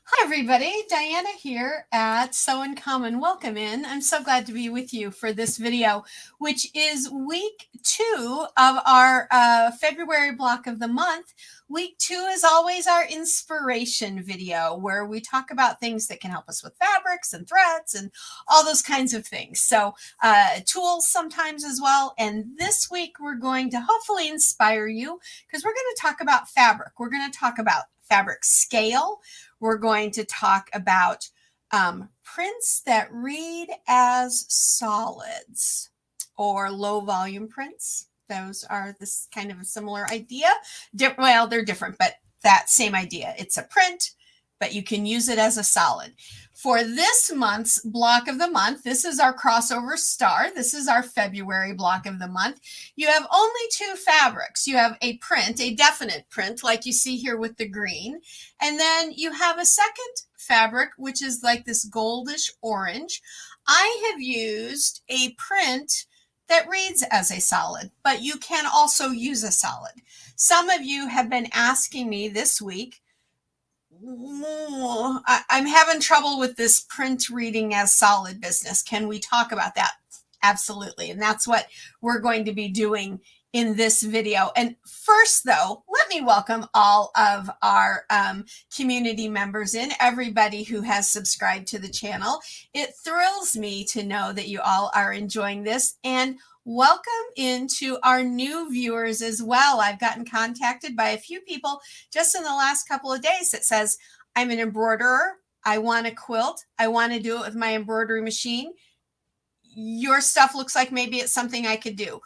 Hi, everybody. Diana here at Sew in Common. Welcome in. I'm so glad to be with you for this video, which is week 2 of our February block of the month. Week 2 is always our inspiration video where we talk about things that can help us with fabrics and threads and all those kinds of things. So tools sometimes as well. And this week we're going to hopefully inspire you because we're going to talk about fabric. We're going to talk about fabric scale. We're going to talk about prints that read as solids or low volume prints. Those are this kind of a similar idea. Well, they're different, but that same idea. It's a print, but you can use it as a solid. For this month's block of the month, this is our crossover star. This is our February block of the month. You have only 2 fabrics. You have a print, a definite print, like you see here with the green. And then you have a second fabric, which is like this goldish orange. I have used a print that reads as a solid, but you can also use a solid. Some of you have been asking me this week, I'm having trouble with this print reading as solid business. Can we talk about that? Absolutely. And that's what we're going to be doing in this video. And first, though, let me welcome all of our community members in, everybody who has subscribed to the channel. It thrills me to know that you all are enjoying this, and welcome into our new viewers as well. I've gotten contacted by a few people just in the last couple of days that says, I'm an embroiderer. I want a quilt. I want to do it with my embroidery machine. Your stuff looks like maybe it's something I could do.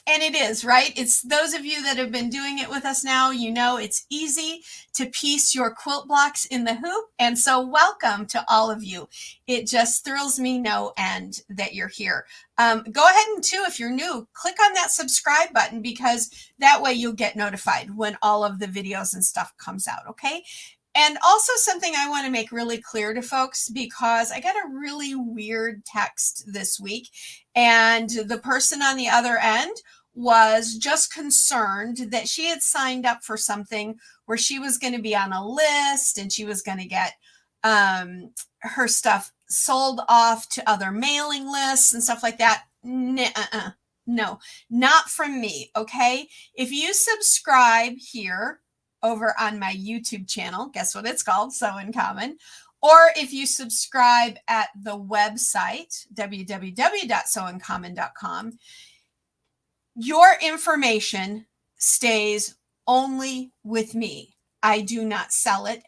And it is, right? It's those of you that have been doing it with us now, you know it's easy to piece your quilt blocks in the hoop. And so welcome to all of you. It just thrills me no end that you're here. Go ahead and too, if you're new, click on that subscribe button because that way you'll get notified when all of the videos and stuff comes out, okay? And also something I want to make really clear to folks, because I got a really weird text this week, and the person on the other end was just concerned that she had signed up for something where she was going to be on a list and she was going to get her stuff sold off to other mailing lists and stuff like that. No, not from me. Okay. If you subscribe here over on my YouTube channel, guess what it's called? Sew in Common. Or if you subscribe at the website, www.sewincommon.com, your information stays only with me. I do not sell it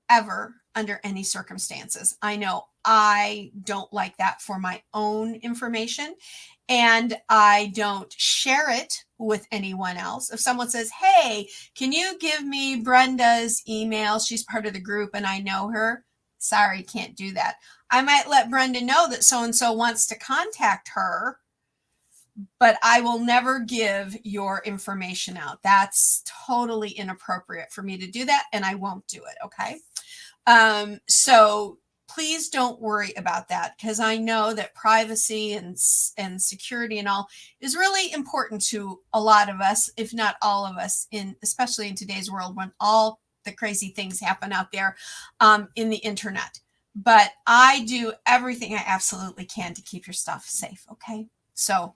ever under any circumstances. I know I don't like that for my own information, and I don't share it with anyone else. If someone says, hey, can you give me Brenda's email? She's part of the group and I know her. Sorry, can't do that. I might let Brenda know that so-and-so wants to contact her, but I will never give your information out. That's totally inappropriate for me to do that, and I won't do it, okay? So please don't worry about that, because I know that privacy and security and all is really important to a lot of us, if not all of us, especially in today's world when all the crazy things happen out there in the internet. But I do everything I absolutely can to keep your stuff safe, okay? So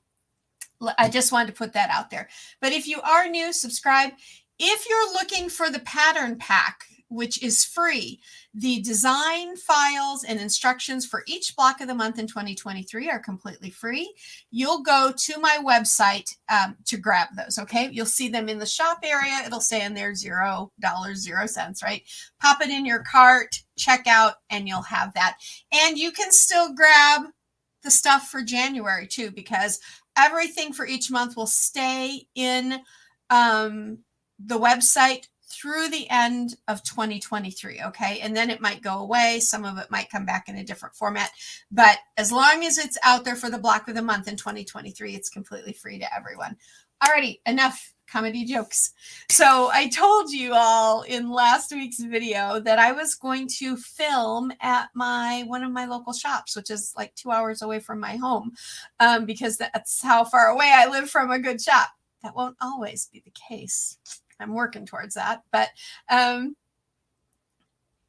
I just wanted to put that out there. But if you are new, subscribe. If you're looking for the pattern pack, which is free, the design files and instructions for each block of the month in 2023 are completely free. You'll go to my website to grab those, okay? You'll see them in the shop area. It'll say in there $0, 0 cents, right? Pop it in your cart, check out, and you'll have that. And you can still grab the stuff for January too, because everything for each month will stay in the website through the end of 2023, okay? And then it might go away. Some of it might come back in a different format. But as long as it's out there for the block of the month in 2023, it's completely free to everyone. Alrighty, enough comedy jokes. So I told you all in last week's video that I was going to film at one of my local shops, which is like 2 hours away from my home, because that's how far away I live from a good shop. That won't always be the case. I'm working towards that, but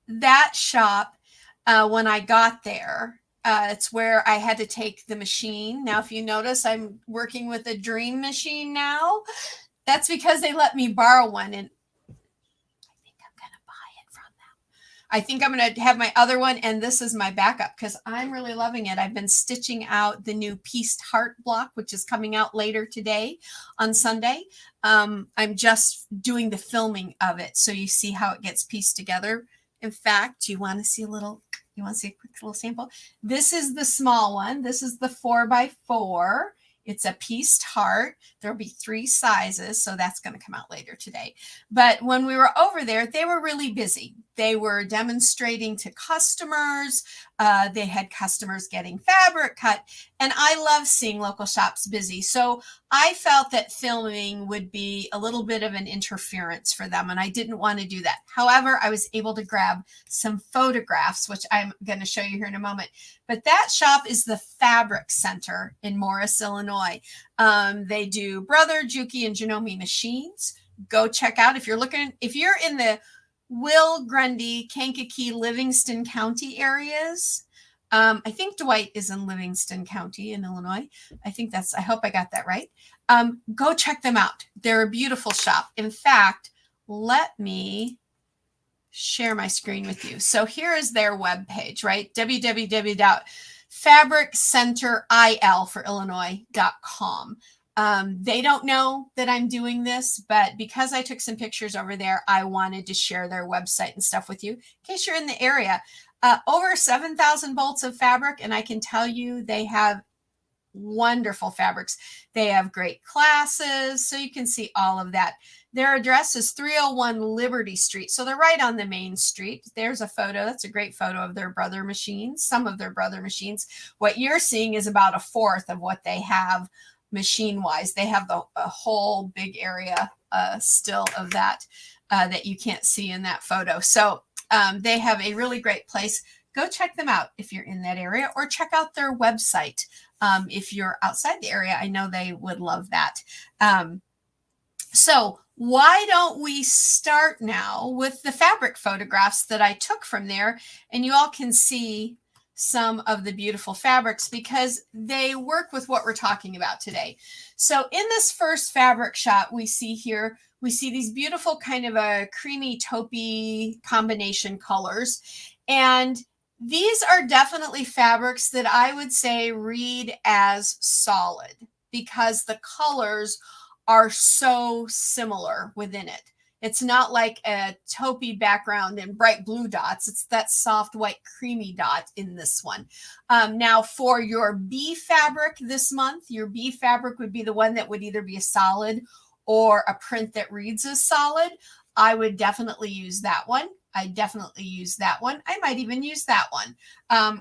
that shop, when I got there, it's where I had to take the machine. Now, if you notice, I'm working with a dream machine now. That's because they let me borrow one, and I think I'm going to buy it from them. I think I'm going to have my other one, and this is my backup because I'm really loving it. I've been stitching out the new pieced heart block, which is coming out later today on Sunday. I'm just doing the filming of it, so you see how it gets pieced together. In fact, you want to see a quick little sample? This is the small one. This is the 4x4. It's a pieced heart. There'll be 3 sizes, so that's going to come out later today. But when we were over there, they were really busy. They were demonstrating to customers. They had customers getting fabric cut, and I love seeing local shops busy. So I felt that filming would be a little bit of an interference for them, and I didn't want to do that. However, I was able to grab some photographs, which I'm going to show you here in a moment. But that shop is the Fabric Center in Morris, Illinois. They do Brother, Juki, and Janome machines. Go check out if you're in the Will, Grundy, Kankakee, Livingston County areas. I think Dwight is in Livingston County in Illinois. I hope I got that right. Go check them out. They're a beautiful shop. In fact, let me share my screen with you. So here is their webpage, right? www.fabriccenteril.com. They don't know that I'm doing this, but because I took some pictures over there, I wanted to share their website and stuff with you in case you're in the area. Over 7,000 bolts of fabric, and I can tell you they have wonderful fabrics. They have great classes, so you can see all of that. Their address is 301 Liberty Street, so they're right on the main street. There's a photo. That's a great photo of their Brother machines, some of their Brother machines. What you're seeing is about a fourth of what they have machine-wise. They have a whole big area still of that that you can't see in that photo. So they have a really great place. Go check them out if you're in that area, or check out their website. If you're outside the area, I know they would love that. So why don't we start now with the fabric photographs that I took from there, and you all can see some of the beautiful fabrics because they work with what we're talking about today. So in this first fabric shot we see here, we see these beautiful kind of a creamy taupey combination colors. And these are definitely fabrics that I would say read as solid because the colors are so similar within it. It's not like a taupey background and bright blue dots. It's that soft white creamy dot in this one. Now for your B fabric this month, your B fabric would be the one that would either be a solid or a print that reads as solid. I would definitely use that one. I definitely use that one. I might even use that one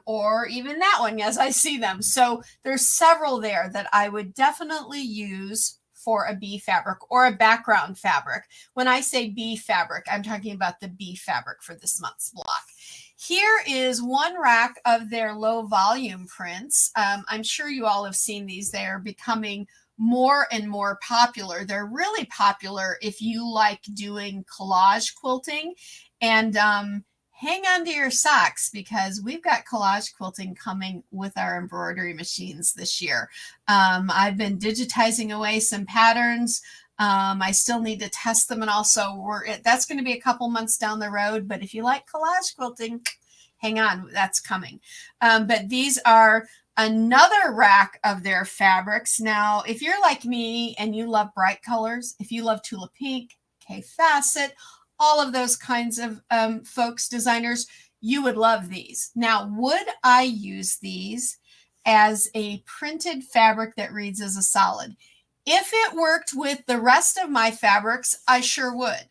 or even that one as I see them. So there's several there that I would definitely use for a B fabric or a background fabric. When I say B fabric, I'm talking about the B fabric for this month's block. Here is one rack of their low volume prints. I'm sure you all have seen these. They're becoming more and more popular. They're really popular if you like doing collage quilting. And hang on to your socks because we've got collage quilting coming with our embroidery machines this year. I've been digitizing away some patterns. I still need to test them, and also that's going to be a couple months down the road. But if you like collage quilting, hang on, that's coming. But these are another rack of their fabrics. Now, if you're like me and you love bright colors, if you love Tula Pink, K Facet, all of those kinds of folks, designers, you would love these. Now, would I use these as a printed fabric that reads as a solid? If it worked with the rest of my fabrics, I sure would,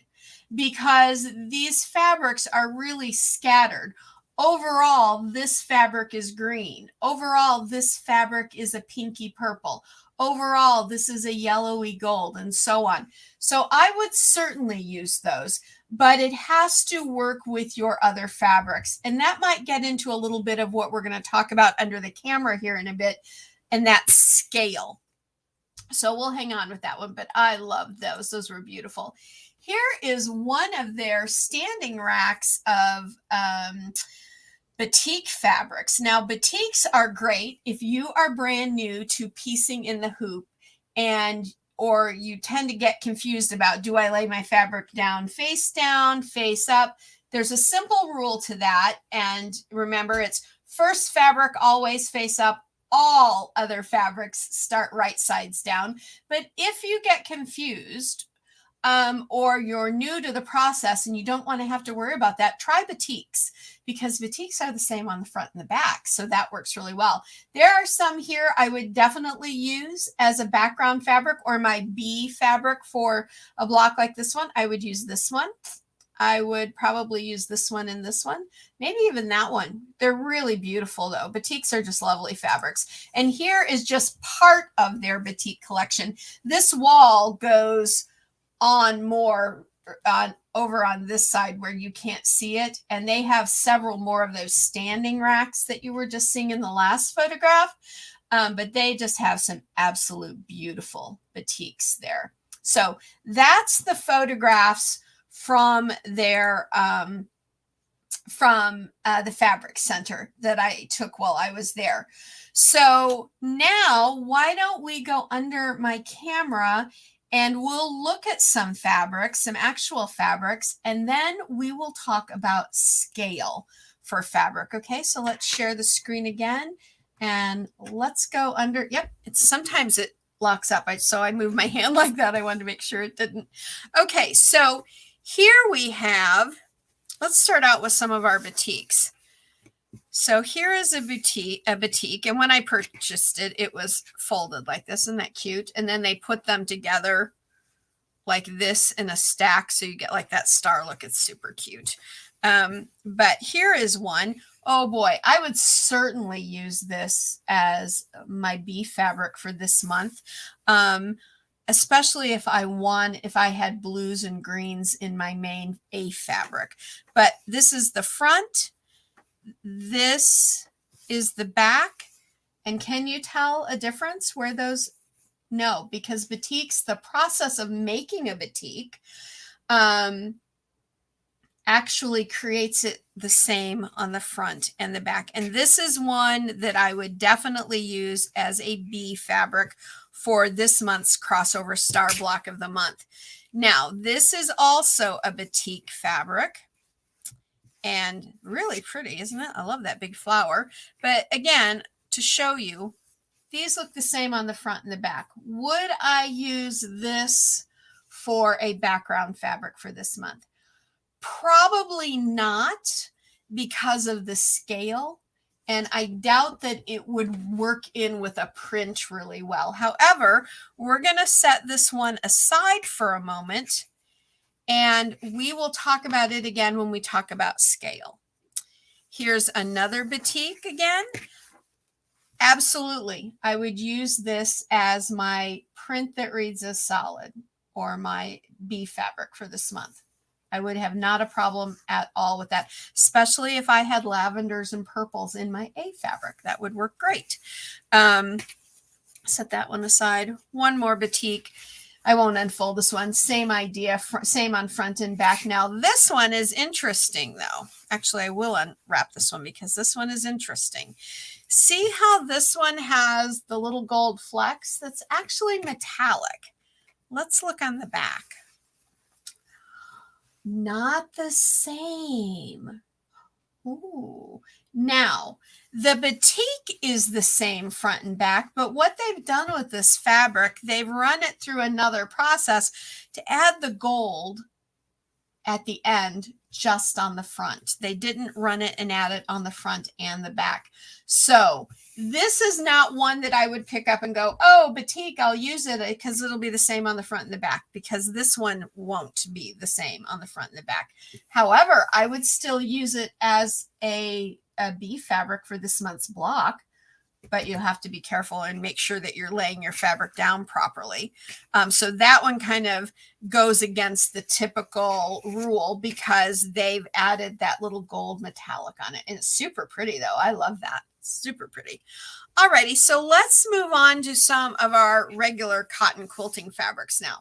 because these fabrics are really scattered. Overall, this fabric is green. Overall, this fabric is a pinky purple. Overall, this is a yellowy gold, and so on. So I would certainly use those, but it has to work with your other fabrics. And that might get into a little bit of what we're going to talk about under the camera here in a bit, and that's scale. So we'll hang on with that one, but I love those. Those were beautiful. here is one of their standing racks of batik fabrics. Now, batiks are great if you are brand new to piecing in the hoop or you tend to get confused about, do I lay my fabric down, face up? There's a simple rule to that. And remember, it's first fabric always face up. All other fabrics start right sides down. But if you get confused, or you're new to the process and you don't want to have to worry about that, try batiks, because batiks are the same on the front and the back. So that works really well. There are some here I would definitely use as a background fabric, or my B fabric for a block like this one. I would use this one. I would probably use this one and this one, maybe even that one. They're really beautiful though. Batiks are just lovely fabrics. And here is just part of their batik collection. This wall goes on more over on this side where you can't see it, and they have several more of those standing racks that you were just seeing in the last photograph, but they just have some absolute beautiful batiks there. So that's the photographs from their the fabric center that I took while I was there. So now why don't we go under my camera and we'll look at some fabrics, some actual fabrics, and then we will talk about scale for fabric. Okay, so let's share the screen again and let's go under. Yep, sometimes it locks up. So I moved my hand like that. I wanted to make sure it didn't. Okay, so here we have, let's start out with some of our batiks. So here is a batik, and when I purchased it, it was folded like this. Isn't that cute? And then they put them together like this in a stack, so you get like that star look. It's super cute. But here is one. Oh boy, I would certainly use this as my B fabric for this month, especially if I had blues and greens in my main A fabric. But this is the front. This is the back. And can you tell a difference where those? No, because batiks, the process of making a batik actually creates it the same on the front and the back. And this is one that I would definitely use as a B fabric for this month's crossover star block of the month. Now, this is also a batik fabric. And really pretty, isn't it? I love that big flower. But again, to show you, these look the same on the front and the back. Would I use this for a background fabric for this month? Probably not, because of the scale. And I doubt that it would work in with a print really well. However, we're going to set this one aside for a moment, and we will talk about it again when we talk about scale. Here's another batik again. Absolutely, I would use this as my print that reads as solid, or my B fabric for this month. I would have not a problem at all with that, especially if I had lavenders and purples in my A fabric. That would work great. Set that one aside. One more batik. I won't unfold this one. Same idea, same on front and back. Now, this one is interesting, though. Actually, I will unwrap this one because this one is interesting. See how this one has the little gold flecks? That's actually metallic. Let's look on the back. Not the same. Ooh. Now, the batik is the same front and back, but what they've done with this fabric, they've run it through another process to add the gold at the end just on the front. They didn't run it and add it on the front and the back. So this is not one that I would pick up and go, oh, batik, I'll use it because it'll be the same on the front and the back, because this one won't be the same on the front and the back. However, I would still use it as a B fabric for this month's block, but you have to be careful and make sure that you're laying your fabric down properly. So that one kind of goes against the typical rule because they've added that little gold metallic on it. And it's super pretty though. I love that. Super pretty. Alrighty, so let's move on to some of our regular cotton quilting fabrics now.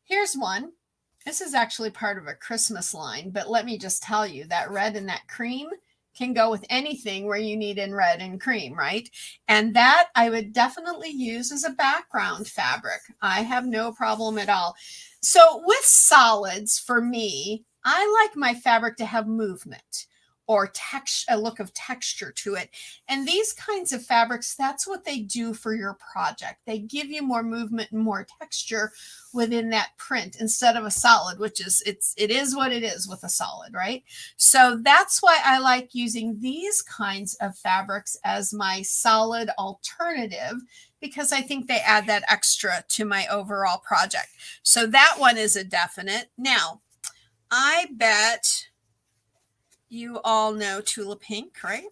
Here's one. This is actually part of a Christmas line, but let me just tell you that red and that cream can go with anything where you need in red and cream, right? And that I would definitely use as a background fabric. I have no problem at all. So with solids, for me, I like my fabric to have movement or a look of texture to it. And these kinds of fabrics, that's what they do for your project. They give you more movement and more texture within that print instead of a solid, which is it is what it is with a solid, right? So that's why I like using these kinds of fabrics as my solid alternative, because I think they add that extra to my overall project. So that one is a definite. Now, I bet you all know Tula Pink, right?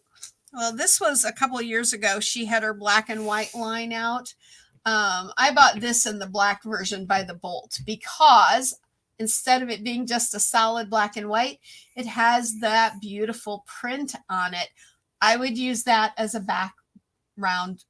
Well, this was a couple of years ago. She had her black and white line out. I bought this in the black version by the Bolt because instead of it being just a solid black and white, it has that beautiful print on it. I would use that as a background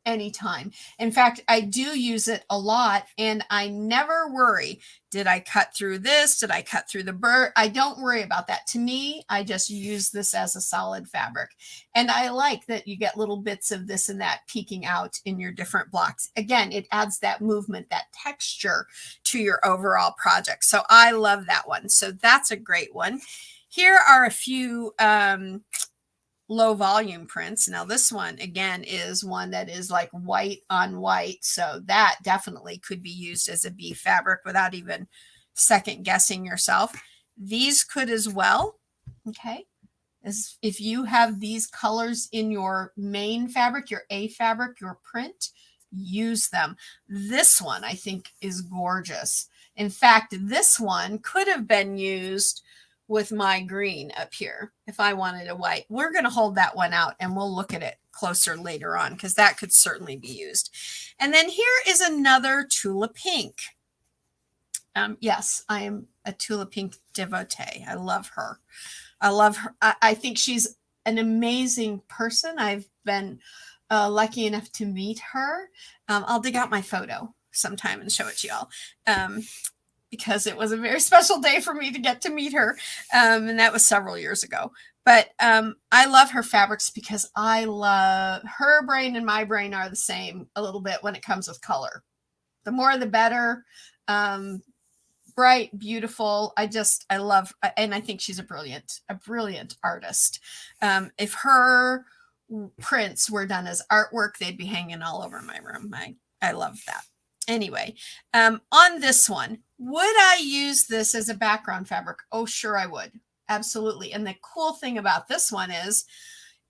anytime. In fact, I do use it a lot and I never worry. Did I cut through this? Did I cut through the burr? I don't worry about that. To me, I just use this as a solid fabric. And I like that you get little bits of this and that peeking out in your different blocks. Again, it adds that movement, that texture to your overall project. So I love that one. So that's a great one. Here are a few low volume prints. Now this one again is one that is like white on white, so that definitely could be used as a bee fabric without even second guessing yourself. These could as well. Okay, as if you have these colors in your main fabric, your A fabric, your print, use them. This one I think is gorgeous. In fact, this one could have been used with my green up here if I wanted a white. We're going to hold that one out and we'll look at it closer later on because that could certainly be used. And then here is another Tula Pink. Yes, I am a Tula Pink devotee. I love her. I love her. I think she's an amazing person. I've been lucky enough to meet her. I'll dig out my photo sometime and show it to y'all. Because it was a very special day for me to get to meet her. And that was several years ago. But I love her fabrics because I love her brain and my brain are the same a little bit when it comes with color. The more, the better. Bright, beautiful. I love, and I think she's a brilliant artist. If her prints were done as artwork, they'd be hanging all over my room. I love that. Anyway, on this one, would I use this as a background fabric? Oh, sure I would. Absolutely. And the cool thing about this one is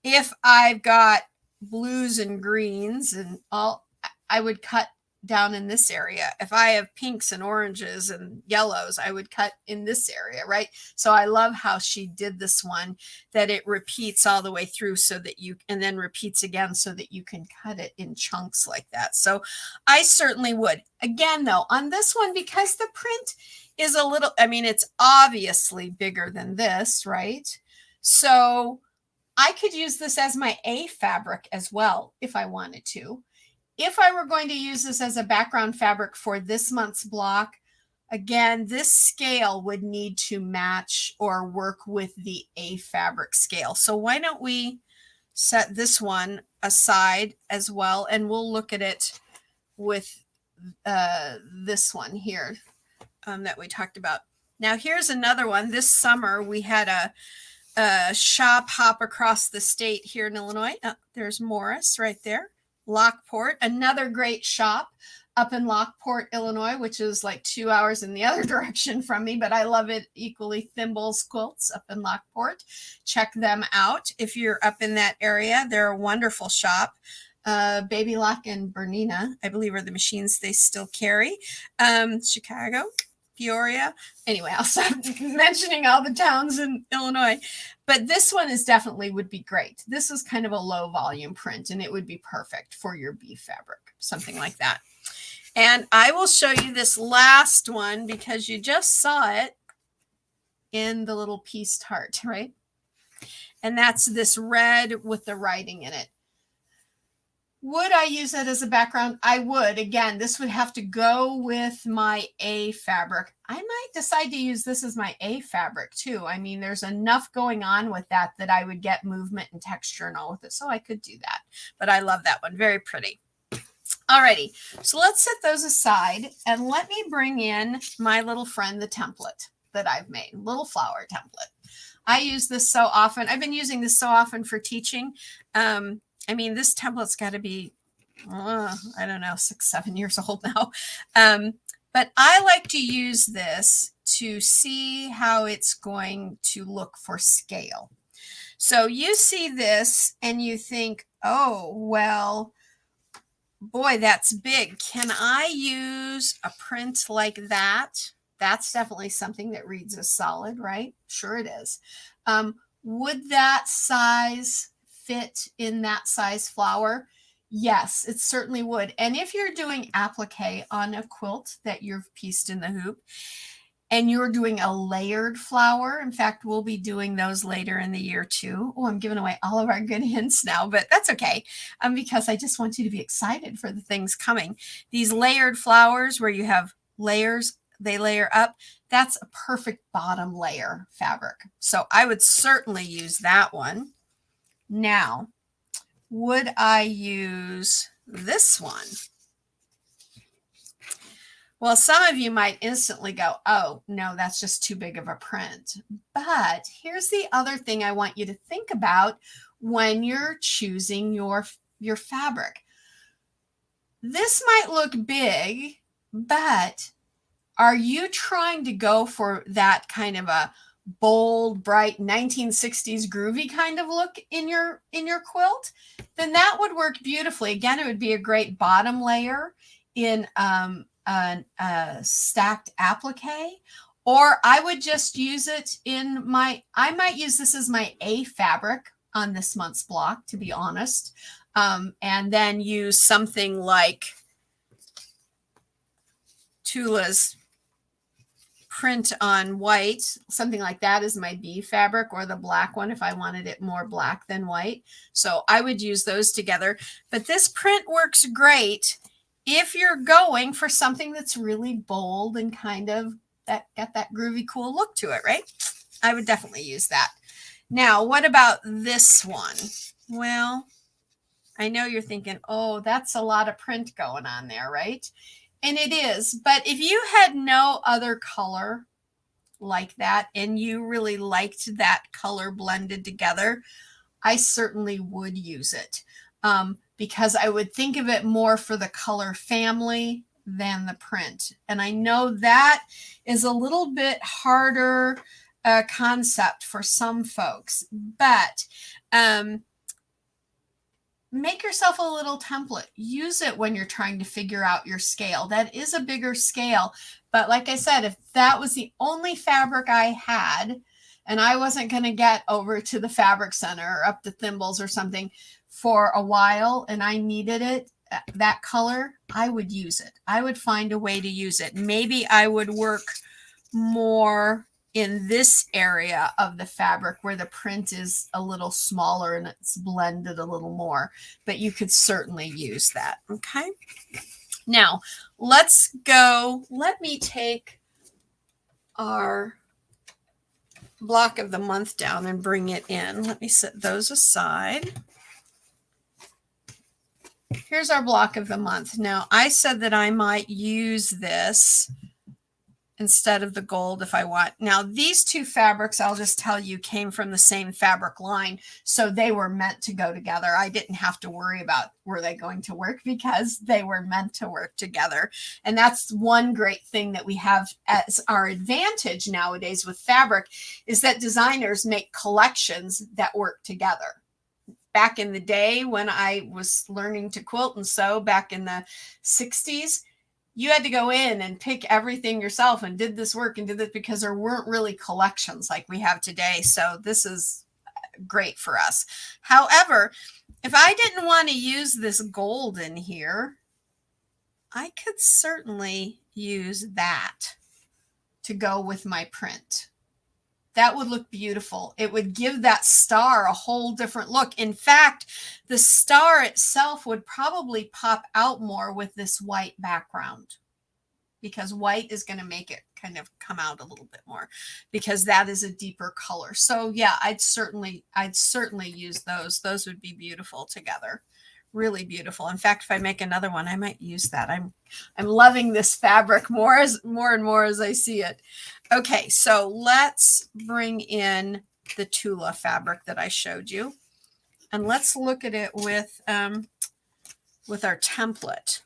if I've got blues and greens and all, I would cut down in this area. If I have pinks and oranges and yellows, I would cut in this area, right? So I love how she did this one, that it repeats all the way through so that you, and then repeats again so that you can cut it in chunks like that. So I certainly would. Again, though, on this one, because the print is a little, I mean, it's obviously bigger than this, right? So I could use this as my A fabric as well if I wanted to. If I were going to use this as a background fabric for this month's block, again, this scale would need to match or work with the A fabric scale. So why don't we set this one aside as well, and we'll look at it with this one here that we talked about. Now, here's another one. This summer, we had a shop hop across the state here in Illinois. There's Morris right there. Lockport, another great shop up in Lockport, Illinois, which is like 2 hours in the other direction from me, but I love it equally. Thimbles Quilts up in Lockport. Check them out if you're up in that area. They're a wonderful shop. Baby Lock and Bernina, I believe, are the machines they still carry. Chicago, Peoria. Anyway, I'll stop mentioning all the towns in Illinois. But this one is definitely would be great. This is kind of a low volume print and it would be perfect for your bee fabric, something like that. And I will show you this last one because you just saw it in the little pieced heart, right? And that's this red with the writing in it. Would I use it as a background? I would. Again, this would have to go with my A fabric. I might decide to use this as my A fabric too. I mean, there's enough going on with that that I would get movement and texture and all with it. So I could do that. But I love that one. Very pretty. Alrighty, so let's set those aside and let me bring in my little friend, the template that I've made, little flower template. I use this so often. I've been using this so often for teaching. I mean, this template's got to be, I don't know, 6, 7 years old now. But I like to use this to see how it's going to look for scale. So you see this and you think, oh, well, boy, that's big. Can I use a print like that? That's definitely something that reads as solid, right? Sure it is. Would that size fit in that size flower? Yes, it certainly would. And if you're doing applique on a quilt that you've pieced in the hoop, and you're doing a layered flower, in fact, we'll be doing those later in the year too. Oh, I'm giving away all of our good hints now, but that's okay, because I just want you to be excited for the things coming. These layered flowers where you have layers, they layer up, that's a perfect bottom layer fabric. So I would certainly use that one. Now, would I use this one? Well, some of you might instantly go, oh, no, that's just too big of a print. But here's the other thing I want you to think about when you're choosing your fabric. This might look big, but are you trying to go for that kind of a bold, bright 1960s groovy kind of look in your quilt? Then that would work beautifully. Again, it would be a great bottom layer in stacked applique, or I would just use it in I might use this as my A fabric on this month's block, to be honest, and then use something like Tula's print on white, something like that is my B fabric, or the black one if I wanted it more black than white. So I would use those together. But this print works great if you're going for something that's really bold and kind of got that groovy, cool look to it, right? I would definitely use that. Now, what about this one? Well, I know you're thinking, oh, that's a lot of print going on there, right? And it is, but if you had no other color like that and you really liked that color blended together, I certainly would use it, because I would think of it more for the color family than the print. And I know that is a little bit harder concept for some folks, but make yourself a little template. Use it when you're trying to figure out your scale. That is a bigger scale. But like I said, if that was the only fabric I had and I wasn't going to get over to the fabric center or up to Thimbles or something for a while and I needed it, that color, I would use it. I would find a way to use it. Maybe I would work more in this area of the fabric where the print is a little smaller and it's blended a little more, but you could certainly use that. Okay. Now let's go. Let me take our block of the month down and bring it in. Let me set those aside. Here's our block of the month. Now I said that I might use this instead of the gold if I want. Now these two fabrics, I'll just tell you, came from the same fabric line, so they were meant to go together. I didn't have to worry about were they going to work because they were meant to work together. And that's one great thing that we have as our advantage nowadays with fabric, is that designers make collections that work together. Back in the day when I was learning to quilt and sew back in the 60s, you had to go in and pick everything yourself and did this work and did this, because there weren't really collections like we have today. So this is great for us. However, if I didn't want to use this gold in here, I could certainly use that to go with my print. That would look beautiful. It would give that star a whole different look. In fact, the star itself would probably pop out more with this white background, because white is going to make it kind of come out a little bit more, because that is a deeper color. So yeah, I'd certainly use those. Those would be beautiful together. Really beautiful. In fact, if I make another one, I might use that. I'm loving this fabric more and more as I see it. Okay, so let's bring in the Tula fabric that I showed you, and let's look at it with our template.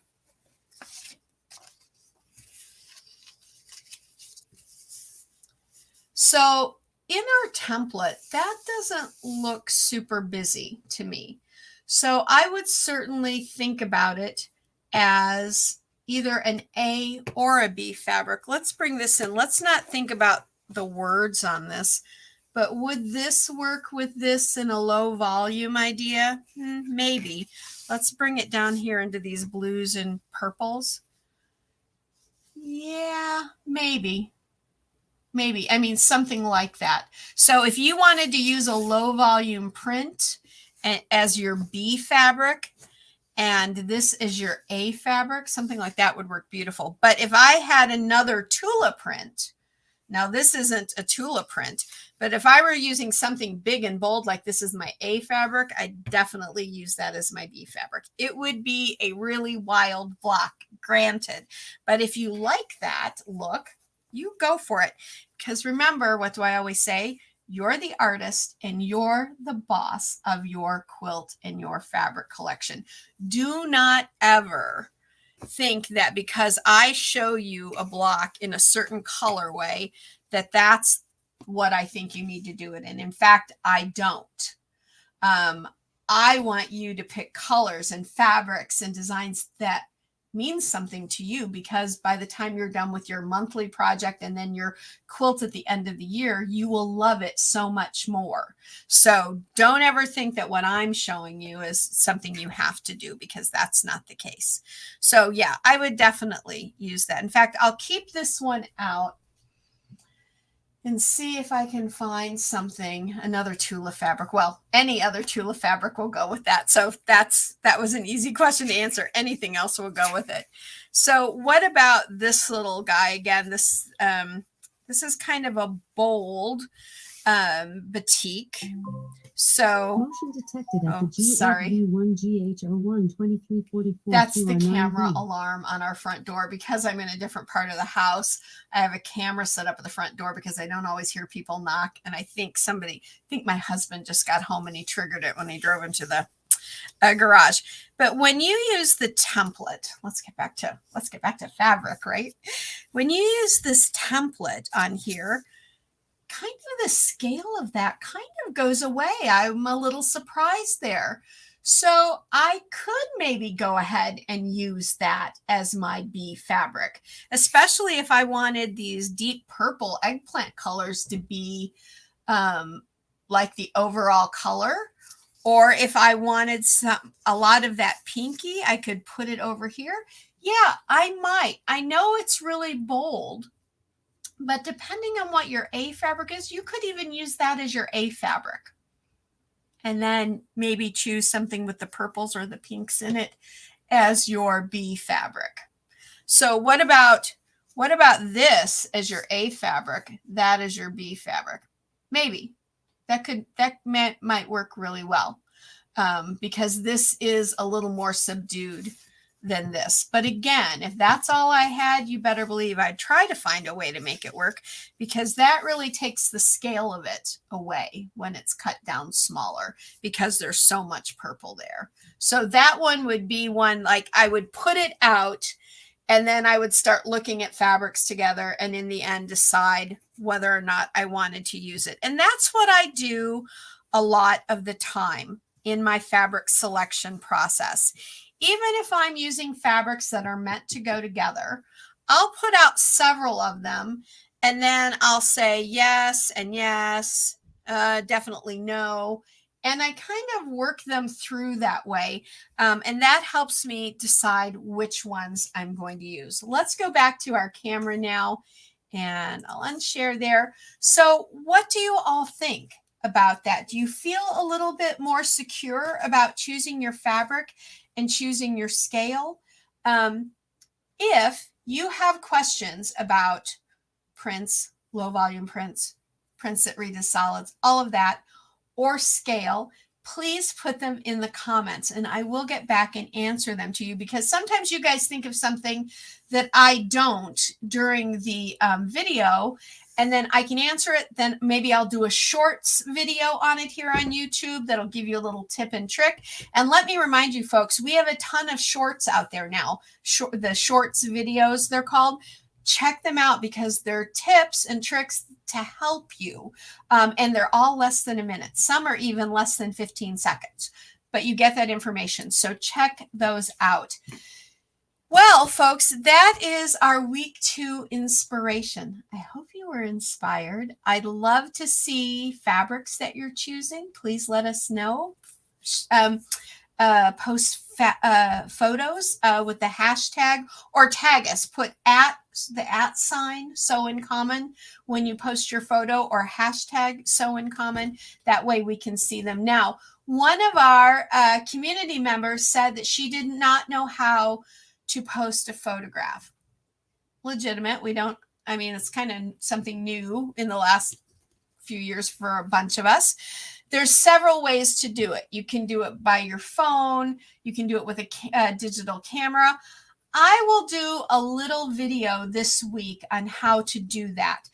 So in our template, that doesn't look super busy to me. So I would certainly think about it as either an A or a B fabric. Let's bring this in. Let's not think about the words on this, but would this work with this in a low volume idea? Maybe. Let's bring it down here into these blues and purples. Yeah, maybe. Maybe. I mean, something like that. So if you wanted to use a low volume print as your B fabric, and this is your A fabric, something like that would work beautiful. But if I had another Tula print, now this isn't a Tula print, but if I were using something big and bold, like this is my A fabric, I'd definitely use that as my B fabric. It would be a really wild block, granted. But if you like that look, you go for it. Because remember, what do I always say? You're the artist and you're the boss of your quilt and your fabric collection. Do not ever think that because I show you a block in a certain colorway, that that's what I think you need to do it in. In fact, I don't. I want you to pick colors and fabrics and designs that means something to you, because by the time you're done with your monthly project and then your quilt at the end of the year, you will love it so much more. So don't ever think that what I'm showing you is something you have to do, because that's not the case. So yeah, I would definitely use that. In fact, I'll keep this one out and see if I can find something, another Tula fabric. Well, any other Tula fabric will go with that. So that was an easy question to answer. Anything else will go with it. So what about this little guy? Again, this is kind of a bold batik. So motion detected at the GFV1GH012344. That's the camera alarm on our front door. Because I'm in a different part of the house, I have a camera set up at the front door because I don't always hear people knock. And I think my husband just got home and he triggered it when he drove into the garage. But when you use the template, let's get back to fabric, right? When you use this template on here, kind of the scale of that kind of goes away. I'm a little surprised there. So I could maybe go ahead and use that as my B fabric, especially if I wanted these deep purple eggplant colors to be like the overall color. Or if I wanted a lot of that pinky, I could put it over here. Yeah, I might. I know it's really bold, but depending on what your A fabric is, you could even use that as your A fabric. And then maybe choose something with the purples or the pinks in it as your B fabric. So what about this as your A fabric? That is your B fabric. Maybe that might work really well, because this is a little more subdued than this. But again, if that's all I had, you better believe I'd try to find a way to make it work, because that really takes the scale of it away when it's cut down smaller, because there's so much purple there. So that one would be one, like I would put it out and then I would start looking at fabrics together and in the end decide whether or not I wanted to use it. And that's what I do a lot of the time in my fabric selection process. Even if I'm using fabrics that are meant to go together, I'll put out several of them and then I'll say yes and yes, definitely no. And I kind of work them through that way. And that helps me decide which ones I'm going to use. Let's go back to our camera now And I'll unshare there. So what do you all think about that? Do you feel a little bit more secure about choosing your fabric and choosing your scale? If you have questions about prints, low volume prints, prints that read as solids, all of that, or scale, please put them in the comments and I will get back and answer them to you, because sometimes you guys think of something that I don't during the video, and then I can answer it. Then maybe I'll do a shorts video on it here on YouTube that'll give you a little tip and trick. And let me remind you folks, we have a ton of shorts out there now. The shorts videos, they're called. Check them out because they're tips and tricks to help you. And they're all less than a minute. Some are even less than 15 seconds, but you get that information. So check those out. Well, folks, that is our week 2 inspiration. I hope you were inspired. I'd love to see fabrics that you're choosing. Please let us know. Post photos with the hashtag, or tag us, put the @ sewincommon when you post your photo, or hashtag sewincommon. That way we can see them. Now, one of our community members said that she did not know how to post a photograph. Legitimate. It's kind of something new in the last few years for a bunch of us. There's several ways to do it. You can do it by your phone. You can do it with a digital camera. I will do a little video this week on how to do that.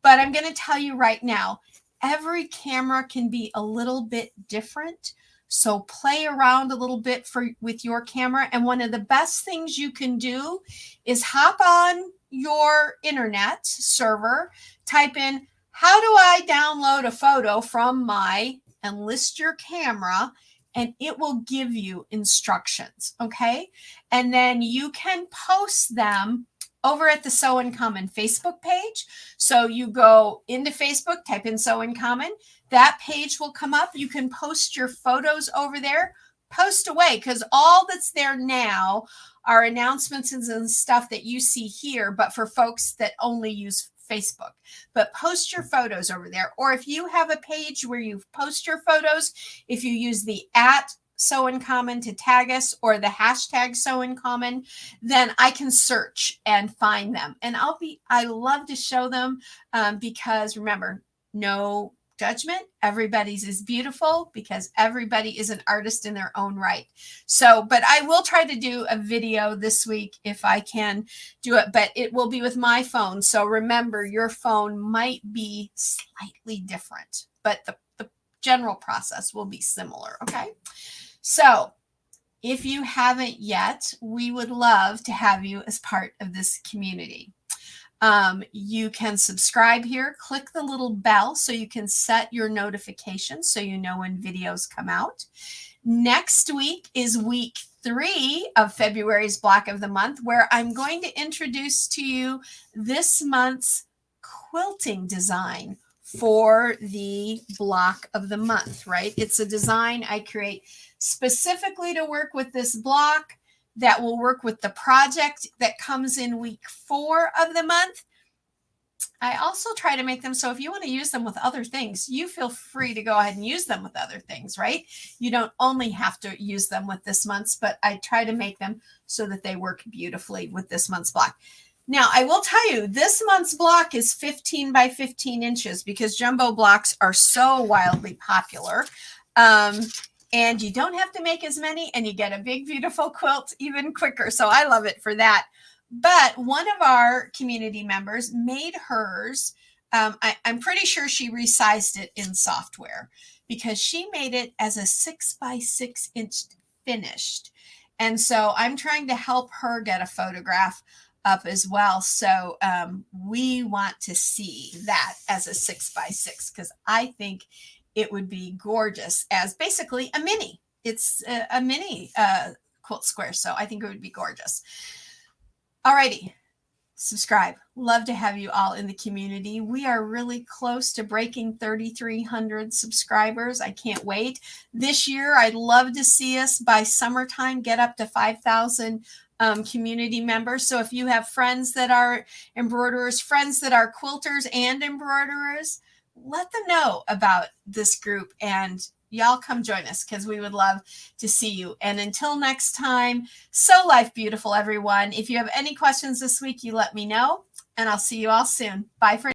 But I'm going to tell you right now, every camera can be a little bit different. So play around a little bit with your camera. And one of the best things you can do is hop on your internet server, type in, how do I download a photo from and list your camera, and it will give you instructions, okay? And then you can post them over at the Sew in Common Facebook page. So you go into Facebook, type in Sew in Common. That page will come up. You can post your photos over there. Post away, because all that's there now are announcements and stuff that you see here, but for folks that only use Facebook. But post your photos over there. Or if you have a page where you post your photos, if you use the @sewincommon to tag us, or the hashtag sewincommon, then I can search and find them. And I love to show them because remember, no judgment. Everybody's is beautiful, because everybody is an artist in their own right. So, but I will try to do a video this week if I can do it, but it will be with my phone. So remember, your phone might be slightly different, but the general process will be similar. Okay. So if you haven't yet, we would love to have you as part of this community. You can subscribe here, click the little bell so you can set your notifications so you know when videos come out. Next week is week 3 of February's block of the month, where I'm going to introduce to you this month's quilting design for the block of the month, right? It's a design I create specifically to work with this block, that will work with the project that comes in week 4 of the month. I also try to make them so if you want to use them with other things, you feel free to go ahead and use them with other things, right? You don't only have to use them with this month's, but I try to make them so that they work beautifully with this month's block. Now, I will tell you, this month's block is 15 by 15 inches because jumbo blocks are so wildly popular. And you don't have to make as many, and you get a big, beautiful quilt even quicker. So I love it for that. But one of our community members made hers. I'm pretty sure she resized it in software, because she made it as a 6 by 6 inch finished. And so I'm trying to help her get a photograph up as well. So we want to see that as a 6 by 6, because I think it would be gorgeous as basically a mini. It's a mini quilt square. So I think it would be gorgeous. Alrighty, subscribe. Love to have you all in the community. We are really close to breaking 3,300 subscribers. I can't wait. This year, I'd love to see us by summertime get up to 5,000 community members. So if you have friends that are embroiderers, friends that are quilters and embroiderers, let them know about this group, and y'all come join us because we would love to see you. And until next time, sew life beautiful, everyone. If you have any questions this week, you let me know, and I'll see you all soon. Bye for